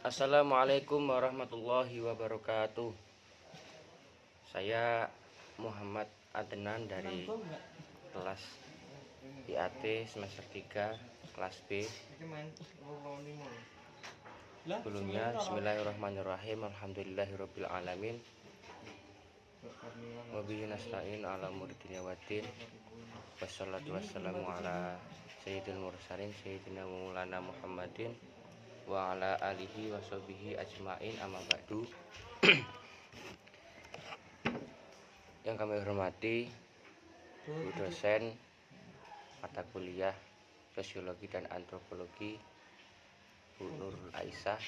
Assalamualaikum warahmatullahi wabarakatuh. Saya Muhammad Adnan dari kelas IAT semester 3 kelas B. Sebelumnya bismillahirrahmanirrahim. Alhamdulillahirabbil alamin. Wa bihi nasta'in ala umuri dunya waddin. Wassalatu wassalamu ala sayyidil mursalin sayyidina maulana Muhammadin wa ala alihi wa sahbihi ajmain, amma ba'du. Yang kami hormati Bu dosen mata kuliah sosiologi dan antropologi Bu Nurul Aisyah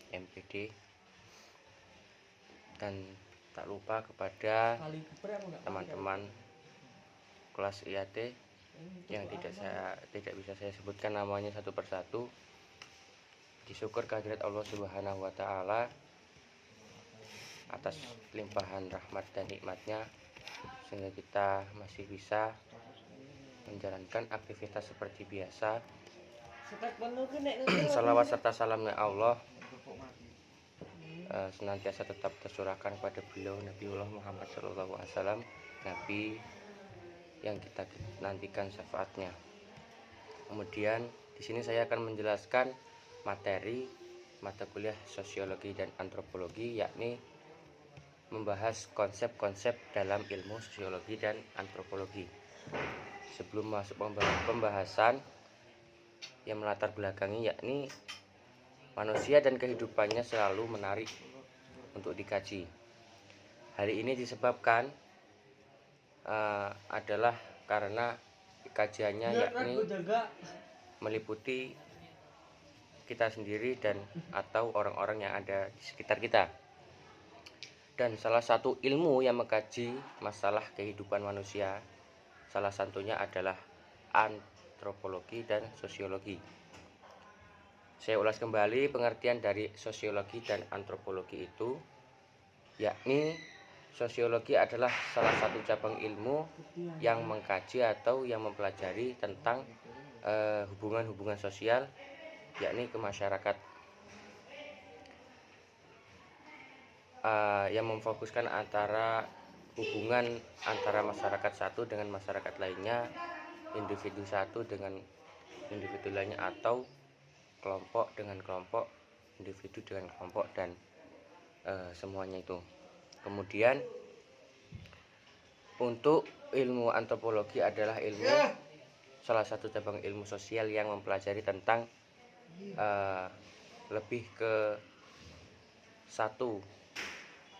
MPD, dan tak lupa kepada teman-teman kelas IAT yang tidak bisa saya sebutkan namanya satu persatu. Disyukur kehadirat Allah Subhanahu wa Ta'ala atas limpahan rahmat dan nikmatnya sehingga kita masih bisa menjalankan aktivitas seperti biasa. Salawat serta salamnya Allah senantiasa tetap tercurahkan kepada beliau Nabiullah Muhammad SAW, Nabi yang kita nantikan syafaatnya. Kemudian di sini saya akan menjelaskan materi mata kuliah sosiologi dan antropologi, yakni membahas konsep-konsep dalam ilmu sosiologi dan antropologi. Sebelum masuk pembahasan yang melatar belakangi, yakni manusia dan kehidupannya selalu menarik untuk dikaji. Hari ini disebabkan adalah karena kajiannya yakni meliputi kita sendiri dan atau orang-orang yang ada di sekitar kita. Dan salah satu ilmu yang mengkaji masalah kehidupan manusia, salah satunya adalah antropologi dan sosiologi. Saya ulas kembali pengertian dari sosiologi dan antropologi itu, yakni sosiologi adalah salah satu cabang ilmu yang mengkaji atau yang mempelajari tentang hubungan-hubungan sosial, yakni ke masyarakat, yang memfokuskan antara hubungan antara masyarakat satu dengan masyarakat lainnya, individu satu dengan individu lainnya, atau kelompok dengan kelompok, individu dengan kelompok, dan semuanya itu. Kemudian untuk ilmu antropologi adalah ilmu salah satu cabang ilmu sosial yang mempelajari tentang lebih ke satu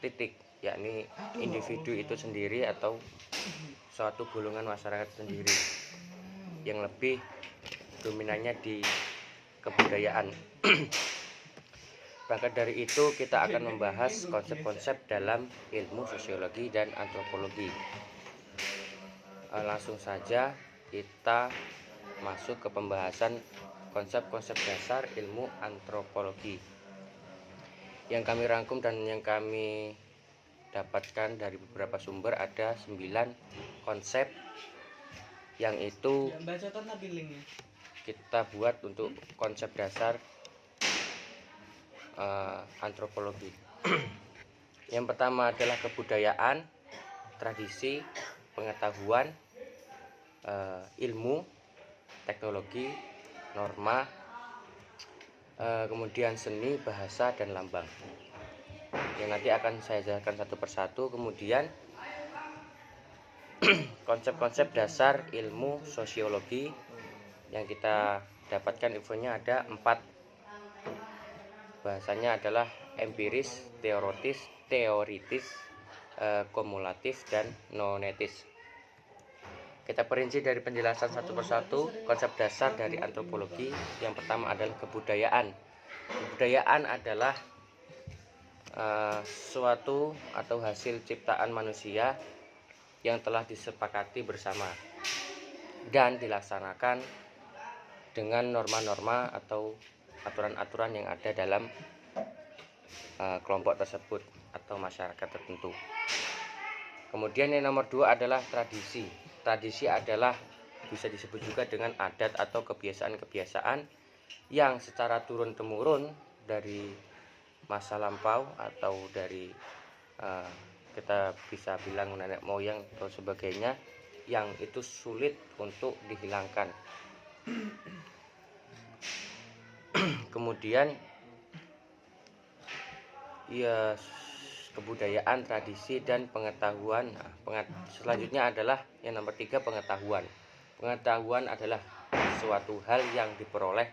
titik, yakni individu itu sendiri atau suatu golongan masyarakat sendiri yang lebih dominannya di kebudayaan. Maka dari itu kita akan membahas konsep-konsep dalam ilmu sosiologi dan antropologi. Langsung saja kita masuk ke pembahasan konsep-konsep dasar ilmu antropologi yang kami rangkum dan yang kami dapatkan dari beberapa sumber. Ada 9 konsep yang itu kita buat untuk konsep dasar antropologi. Yang pertama adalah kebudayaan, tradisi, pengetahuan, ilmu, teknologi, norma, kemudian seni, bahasa, dan lambang, yang nanti akan saya jelaskan satu persatu. Kemudian konsep-konsep dasar ilmu sosiologi yang kita dapatkan infonya ada 4. Bahasanya adalah empiris, teoritis, kumulatif, dan nonetis. Kita perinci dari penjelasan satu persatu konsep dasar dari antropologi. Yang pertama adalah kebudayaan. Kebudayaan adalah suatu atau hasil ciptaan manusia yang telah disepakati bersama dan dilaksanakan dengan norma-norma atau aturan-aturan yang ada dalam kelompok tersebut atau masyarakat tertentu. Kemudian yang nomor 2 adalah tradisi. Tradisi adalah bisa disebut juga dengan adat atau kebiasaan-kebiasaan yang secara turun-temurun dari masa lampau atau dari kita bisa bilang nenek moyang atau sebagainya yang itu sulit untuk dihilangkan. Kemudian ya kebudayaan, tradisi, dan pengetahuan. Selanjutnya adalah yang nomor 3, pengetahuan. Pengetahuan adalah suatu hal yang diperoleh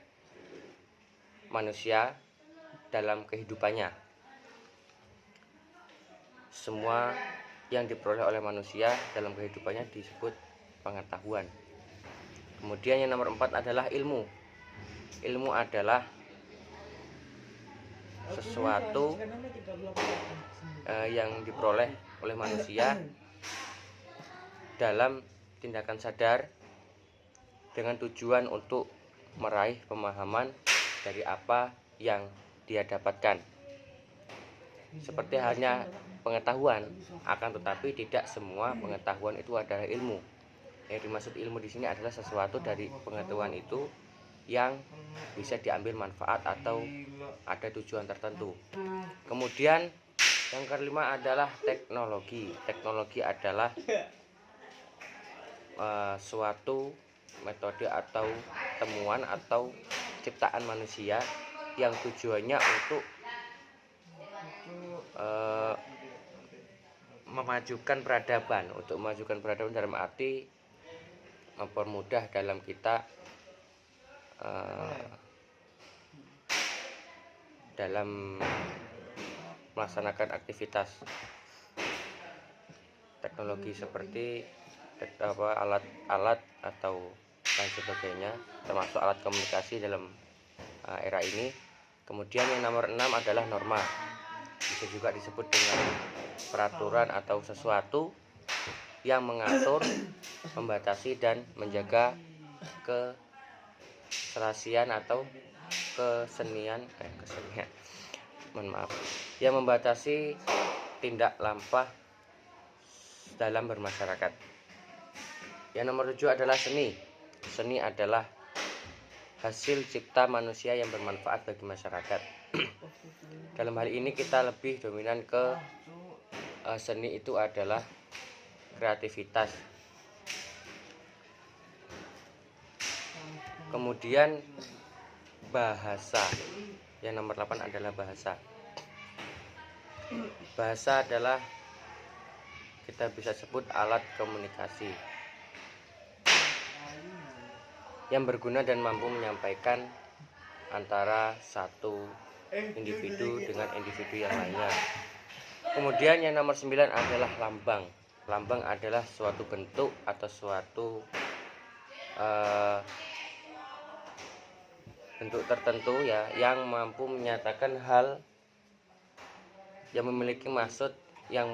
manusia dalam kehidupannya. Semua yang diperoleh oleh manusia dalam kehidupannya disebut pengetahuan. Kemudian yang nomor 4 adalah ilmu. Ilmu adalah sesuatu yang diperoleh oleh manusia dalam tindakan sadar dengan tujuan untuk meraih pemahaman dari apa yang dia dapatkan. Seperti halnya pengetahuan, akan tetapi tidak semua pengetahuan itu adalah ilmu. Yang dimaksud ilmu di sini adalah sesuatu dari pengetahuan itu yang bisa diambil manfaat atau ada tujuan tertentu. Kemudian yang kelima adalah teknologi. Teknologi adalah suatu metode atau temuan atau ciptaan manusia yang tujuannya untuk memajukan peradaban. Untuk memajukan peradaban dalam arti mempermudah dalam kita dalam melaksanakan aktivitas teknologi seperti alat-alat atau lain sebagainya, termasuk alat komunikasi dalam era ini. Kemudian yang nomor 6 adalah norma. Bisa juga disebut dengan peraturan atau sesuatu yang mengatur, membatasi, dan menjaga keserasian atau kesenian, yang membatasi tindak lampah dalam bermasyarakat. Yang nomor 7 adalah seni. Seni adalah hasil cipta manusia yang bermanfaat bagi masyarakat. Dalam hal ini kita lebih dominan ke seni itu adalah kreativitas. Kemudian bahasa. Yang nomor 8 adalah bahasa. Bahasa adalah kita bisa sebut alat komunikasi yang berguna dan mampu menyampaikan antara satu individu dengan individu yang lainnya. Kemudian yang nomor 9 adalah lambang. Lambang adalah suatu bentuk atau suatu bentuk tertentu ya yang mampu menyatakan hal yang memiliki maksud yang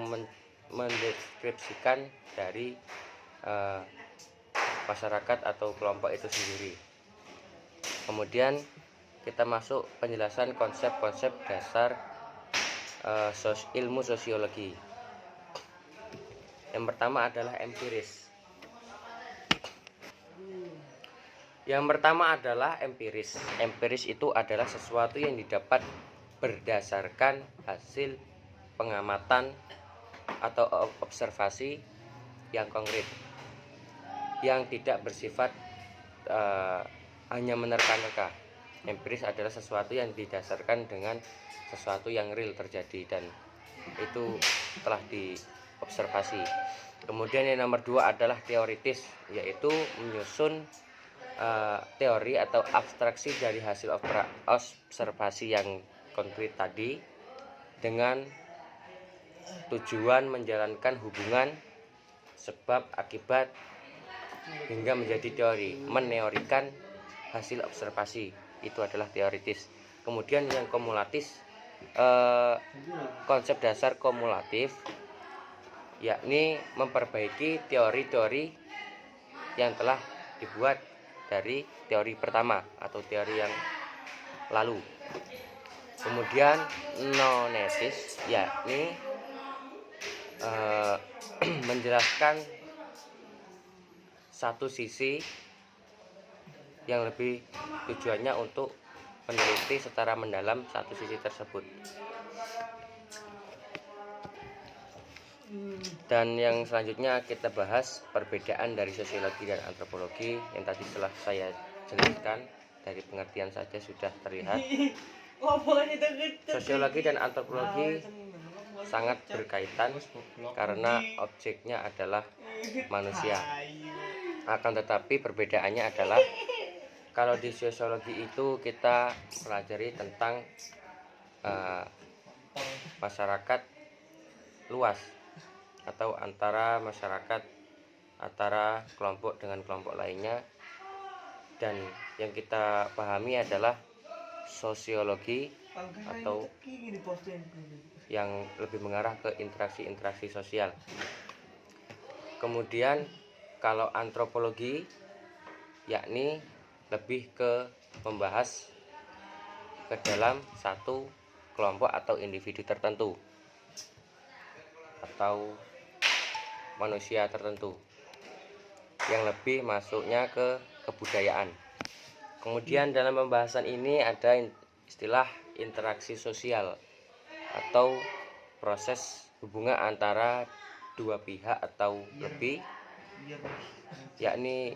mendeskripsikan dari masyarakat atau kelompok itu sendiri. Kemudian kita masuk penjelasan konsep-konsep dasar ilmu sosiologi. Yang pertama adalah empiris. Yang pertama adalah empiris. Empiris itu adalah sesuatu yang didapat berdasarkan hasil pengamatan atau observasi yang konkret, yang tidak bersifat hanya menerka-nerka. Empiris adalah sesuatu yang didasarkan dengan sesuatu yang real terjadi dan itu telah diobservasi. Kemudian yang nomor 2 adalah teoritis, yaitu menyusun teori atau abstraksi dari hasil observasi yang konkret tadi dengan tujuan menjalankan hubungan sebab akibat hingga menjadi teori, meneorikan hasil observasi. Itu adalah teoritis. Kemudian yang kumulatif, konsep dasar kumulatif yakni memperbaiki teori-teori yang telah dibuat dari teori pertama atau teori yang lalu. Kemudian nonesis yakni menjelaskan satu sisi yang lebih tujuannya untuk meneliti secara mendalam satu sisi tersebut. Dan yang selanjutnya kita bahas perbedaan dari sosiologi dan antropologi yang tadi setelah saya jelaskan, dari pengertian saja sudah terlihat. Sosiologi dan antropologi sangat berkaitan karena objeknya adalah manusia. Akan tetapi perbedaannya adalah kalau di sosiologi itu kita pelajari tentang masyarakat luas atau antara masyarakat, antara kelompok dengan kelompok lainnya, dan yang kita pahami adalah sosiologi atau yang lebih mengarah ke interaksi sosial. Kemudian kalau antropologi yakni lebih ke membahas ke dalam satu kelompok atau individu tertentu atau manusia tertentu yang lebih masuknya ke kebudayaan. Kemudian dalam pembahasan ini ada istilah interaksi sosial atau proses hubungan antara dua pihak atau lebih, yakni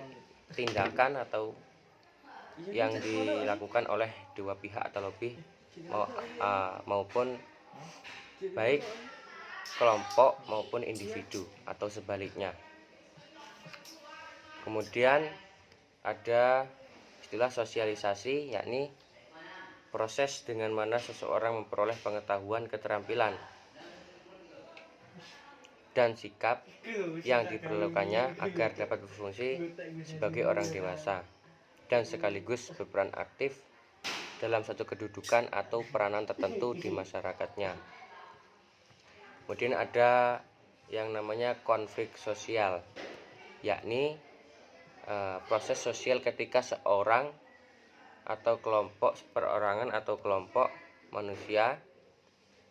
tindakan atau yang dilakukan oleh dua pihak atau lebih maupun baik kelompok maupun individu atau sebaliknya. Kemudian ada istilah sosialisasi, yakni proses dengan mana seseorang memperoleh pengetahuan, keterampilan, dan sikap yang diperlukannya agar dapat berfungsi sebagai orang dewasa dan sekaligus berperan aktif dalam satu kedudukan atau peranan tertentu di masyarakatnya. Kemudian ada yang namanya konflik sosial, yakni proses sosial ketika seorang atau kelompok perorangan atau kelompok manusia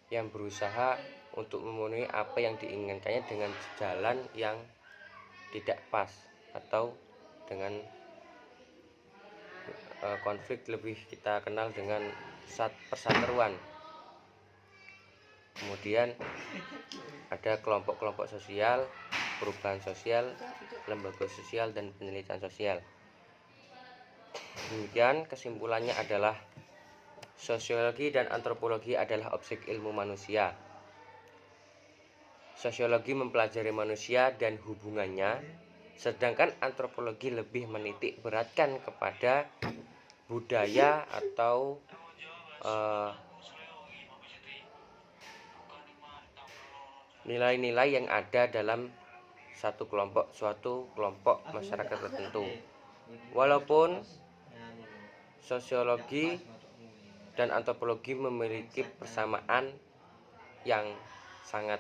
yang berusaha untuk memenuhi apa yang diinginkannya dengan jalan yang tidak pas atau dengan konflik lebih kita kenal dengan perseteruan. Kemudian ada kelompok-kelompok sosial, perubahan sosial, lembaga sosial, dan penelitian sosial. Demikian kesimpulannya adalah sosiologi dan antropologi adalah objek ilmu manusia. Sosiologi mempelajari manusia dan hubungannya, sedangkan antropologi lebih menitik beratkan kepada budaya atau nilai-nilai yang ada dalam suatu kelompok masyarakat tertentu. Walaupun sosiologi dan antropologi memiliki persamaan yang sangat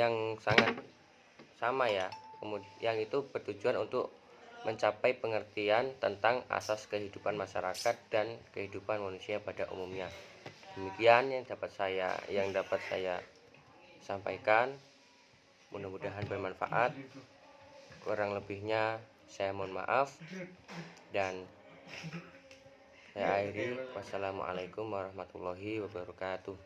yang sangat sama ya, yang itu bertujuan untuk mencapai pengertian tentang asas kehidupan masyarakat dan kehidupan manusia pada umumnya. Demikian yang dapat saya sampaikan. Mudah-mudahan bermanfaat. Kurang lebihnya saya mohon maaf, dan saya akhiri. Wassalamualaikum warahmatullahi wabarakatuh.